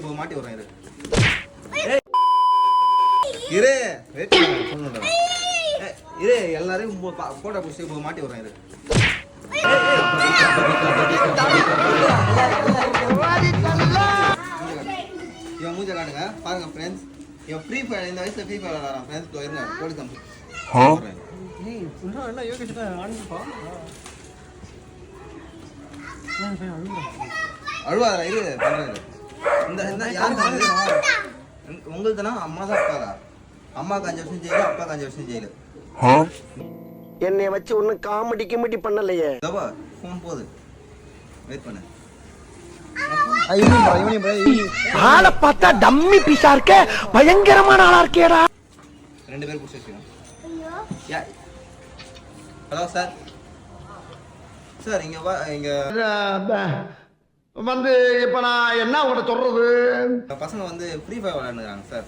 இப்போ மாட்டி வரேன் இரு இரு எல்லாரையும் போட்டோ பிடிச்சி இப்போ மாட்டி வரேன் இரு இவன் மூஞ்ச காட்டுங்க பாருங்க ஃப்ரெண்ட்ஸ் இவன் ஃப்ரீ ஃபயர் இந்த வயசுல ஃப்ரீ ஃபயர் விளாட்றான் ஃப்ரெண்ட்ஸ் இருங்க போலீஸ் அழுவாதா இரு பண்றாரு இந்த யாருக்கு உங்களுக்கு தானே அம்மா தான் அப்பாதா அம்மாவுக்கு 5 வருஷம் ஜெயிலு அப்பாவுக்கு 5 வருஷம் ஜெயிலு என்னைய வச்சு ஒன்னும் காமெடி கிமெடி பண்ணலையே ஃபோன் போகுது வெயிட் பண்ணு ஆளை பார்த்தா டம்மி பீஸா இருக்க பயங்கரமான ஆளா இருக்கேடா 2 பேர் புடிச்சு வச்சுக்கோங்க ஹலோ சார் சார் இங்க வா இங்க வந்து இப்ப நான் என்ன உங்கள்கிட்ட சொல்றது பசங்க வந்து ஃப்ரீ ஃபயர் விளையாடுறாங்க சார்